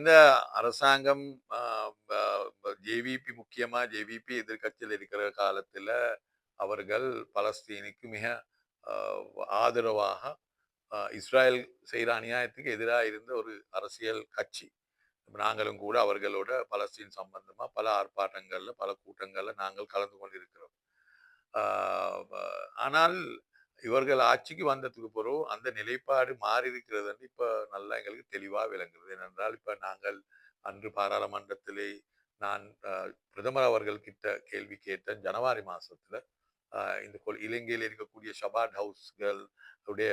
இந்த அரசாங்கம் ஜேவிபி முக்கியமா ஜேவிபி எதிர்க்கட்சியில் இருக்கிற காலத்துல அவர்கள் பலஸ்தீனுக்கு மிக ஆஹ், ஆதரவாக இஸ்ராயல் செய்கிற அநியாயத்துக்கு எதிராக இருந்த ஒரு அரசியல் கட்சி. இப்ப நாங்களும் கூட அவர்களோட பலஸ்தீன் சம்பந்தமா பல ஆர்ப்பாட்டங்கள்ல பல கூட்டங்கள்ல நாங்கள் கலந்து கொண்டிருக்கிறோம். ஆனால் இவர்கள் ஆட்சிக்கு வந்ததுக்கு பிறகு அந்த நிலைப்பாடு மாறி இருக்கிறது இப்ப நல்லா எங்களுக்கு தெளிவா விளங்குது. ஏனென்றால் இப்ப நாங்கள் அன்று பாராளுமன்றத்திலே நான் பிரதமர் அவர்கள் கிட்ட கேள்வி கேட்டேன் ஜனவரி மாசத்துல. இந்த இலங்கையில் இருக்கக்கூடிய ஷபாட் ஹவுஸ்கள் உடைய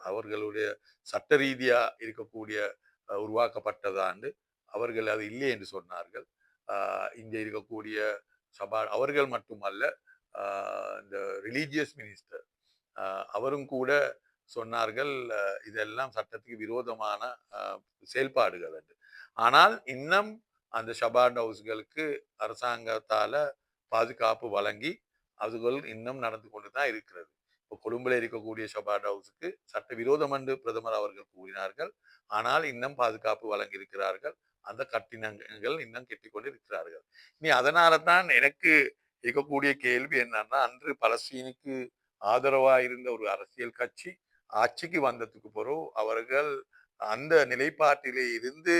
அவர்களுடைய சட்ட ரீதியா இருக்கக்கூடிய உருவாக்கப்பட்டதாண்டு அவர்கள் அது இல்லை என்று சொன்னார்கள். இங்கே இருக்கக்கூடிய அவர்கள் மட்டுமல்ல, இந்த ரிலீஜியஸ் மினிஸ்டர் அவரும் கூட சொன்னார்கள், இதெல்லாம் சட்டத்துக்கு விரோதமான செயல்பாடுகள் என்று. ஆனால் இன்னும் அந்த ஷபாட் ஹவுஸ்களுக்கு அரசாங்கத்தால பாதுகாப்பு வழங்கி அதுகள் இன்னும் நடந்து கொண்டு தான் இருக்கிறது. இப்போ கொழும்புல இருக்கக்கூடிய ஷபாட் ஹவுஸுக்கு சட்டவிரோதம் என்று பிரதமர் அவர்கள் கூறினார்கள். ஆனால் இன்னும் பாதுகாப்பு வழங்கி இருக்கிறார்கள். அந்த கட்டிடங்கள் இன்னும் கெட்டிக்கொண்டு இருக்கிறார்கள். இனி அதனால தான் எனக்கு இருக்கக்கூடிய கேள்வி என்னன்னா, அன்று பலஸ்தீனுக்கு ஆதரவா இருந்த ஒரு அரசியல் கட்சி ஆட்சிக்கு வந்ததுக்கு பிறகு அவர்கள் அந்த நிலைப்பாட்டிலே இருந்து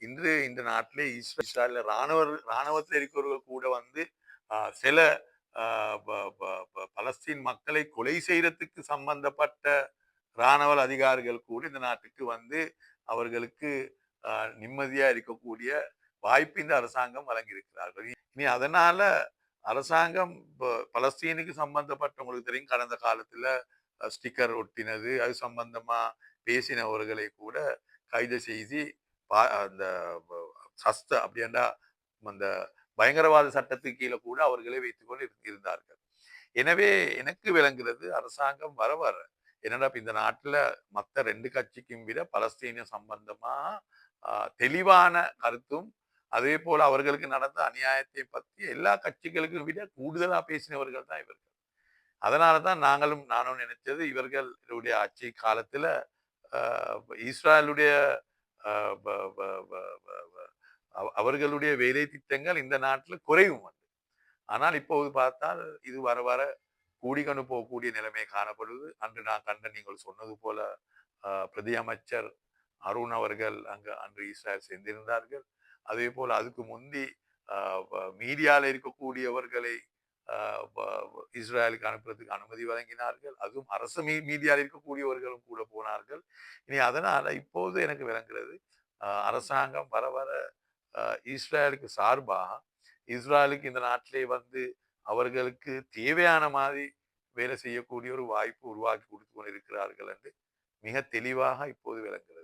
இன்று இந்த நாட்டிலே இஸ்ரேல் இராணுவத்தில் இருக்கிறவர்கள் கூட வந்து சில பலஸ்தீன் மக்களை கொலை செய்யறதுக்கு சம்பந்தப்பட்ட இராணுவ அதிகாரிகள் கூட இந்த நாட்டுக்கு வந்து அவர்களுக்கு நிம்மதியா இருக்கக்கூடிய வாய்ப்பு இந்த அரசாங்கம் வழங்கியிருக்கிறார்கள். இனி அதனால அரசாங்கம் பலஸ்தீனுக்கு சம்பந்தப்பட்ட உங்களுக்கு தெரியும், கடந்த காலத்துல ஸ்டிக்கர் ஒட்டினது அது சம்பந்தமா பேசினவர்களை கூட கைது செய்து அந்த சஸ்த அப்படின்னா அந்த பயங்கரவாத சட்டத்துக்கு கீழே கூட அவர்களை வைத்துக்கொண்டு இருந்தார்கள். எனவே எனக்கு விளங்குகிறது அரசாங்கம் வர வர என்னடா இந்த நாட்டுல மற்ற ரெண்டு கட்சிக்கும் விட பலஸ்தீனிய சம்பந்தமா தெளிவான கருத்தும் அதே போல அவர்களுக்கு நடந்த அநியாயத்தை பற்றி எல்லா கட்சிகளுக்கும் விட கூடுதலா பேசினவர்கள் தான் இவர்கள். அதனாலதான் நானும் நினைச்சது இவர்களுடைய ஆட்சி காலத்துல இஸ்ராயலுடைய அவர்களுடைய வேலை திட்டங்கள் இந்த நாட்டில் குறையும். ஆனால் இப்போது பார்த்தால் இது வர வர கூடிக்கொண்டு போகக்கூடிய நிலைமை காணப்படுது. அன்று நான் கண்ட நீங்கள் சொன்னது போல பிரதி அமைச்சர் அருண் அவர்கள் அன்று இஸ்ராயல் சென்றிருந்தார்கள். அதே போல அதுக்கு முந்தி மீடியாவில் இருக்கக்கூடியவர்களை இஸ்ரேலுக்கு அனுப்புறதுக்கு அனுமதி வழங்கினார்கள். அதுவும் அரசு மீடியாவில் இருக்கக்கூடியவர்களும் கூட போனார்கள். இனி அதனால இப்போது எனக்கு விளங்குகிறது அரசாங்கம் வர வர இஸ்ரேலுக்கு சார்பாக இஸ்ரேலுக்கு இந்த நாட்டிலே வந்து அவர்களுக்கு தேவையான மாதிரி வேலை செய்யக்கூடிய ஒரு வாய்ப்பு உருவாக்கி கொடுத்து கொண்டிருக்கிறார்கள் என்று மிக தெளிவாக இப்போது விளங்குகிறது.